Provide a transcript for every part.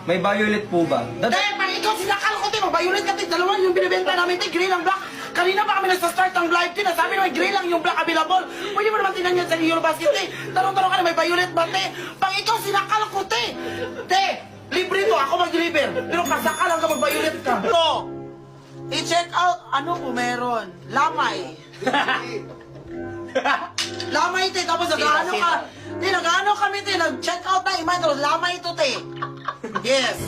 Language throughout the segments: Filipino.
May violet po ba? Dahil pag ikaw sinakal ko, te, mag-violet ka, te. Dalawa yung binibenta namin, te. Gray lang black. Kanina pa kami nagsa-start ng live, te. Sabi na may gray lang yung black available. Pwede mo naman tinan yan sa Eurobasket, te. Tanong-tanong ka na, may violet ba, te? Pag ikaw sinakal ko, te. Te, libre to. Ako mag-deliver. Pero pag sakalan ka, mag-violet ka. Ito. I-check out, ano po meron? Lamay. Lamay, te. Tapos nag-ano ka. Te, nag-ano kami, te. Nag-check out na imay. Tapos lamay ito, te. Yes.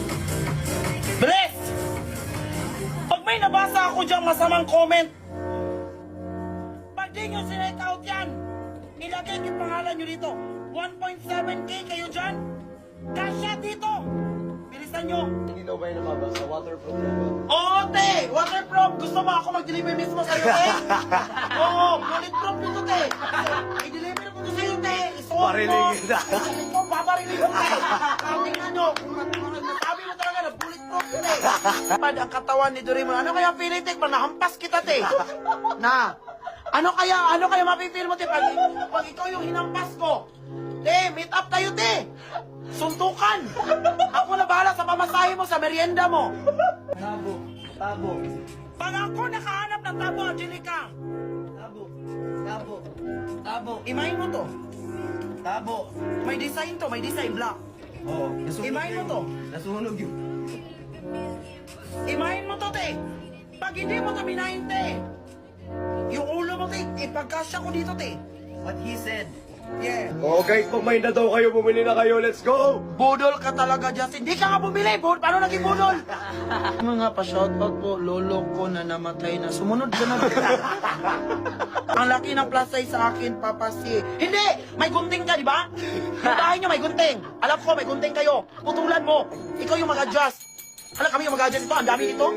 Bless! Pag may nabasa ako diyang masamang comment, pag di nyo sinake out yan, ilagay yung pangalan nyo dito. 1.7K kayo dyan. Kasya dito. Bilisan nyo. Hindi daw ba yung nababasa? Waterproof na ba? Oo, te! Waterproof! Gusto mo ako mag-deliver mismo sa'yo, te? Oo, bulletproof nito, te! I-deliver ko to sa'yo, te! Isuot mo! Parilingin na. Ito, paparilin mo, te! Tingnan nyo, kung nasabi mo talaga na bulletproof, te! Pad ang katawan ni Doraemon, ano kaya feeling, te? Pag nahampas kita, te! Na! Ano kaya mapipil mo, te? Pag ikaw yung hinampas ko, te, meet up tayo, te! Suntukan! Ako na bahala sa pamasahe mo, sa merienda mo! Tabo. Tabo. Pag ako nakahanap ng tabo, Angelica, Tabo. Tabo. Tabo. imahin mo to. Tabo. May design to, may design black. Oo. Imahin mo to. Nasunog yun. Imahin mo to, te. Pag hindi mo to minahin, te, yung ulo mo, te, ipagkasya ko dito, te. What he said. Yeah. Oh guys, pag may na daw kayo, bumili na kayo. Let's go! Budol ka talaga, Justin. Di ka nga bumili. Paano naging budol? Mga pa-shoutout po, lolo ko na namatay na. Sumunod ka na. Ang laki ng plus size sa akin, Papa C. Hindi! May gunting ka, di ba? Yung bahay nyo may gunting. Alam ko, may gunting kayo. Putulan mo. Ikaw yung mag-adjust. Alam kami yung mag-adjust ito. Ang dami nito.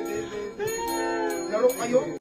Laro kayo.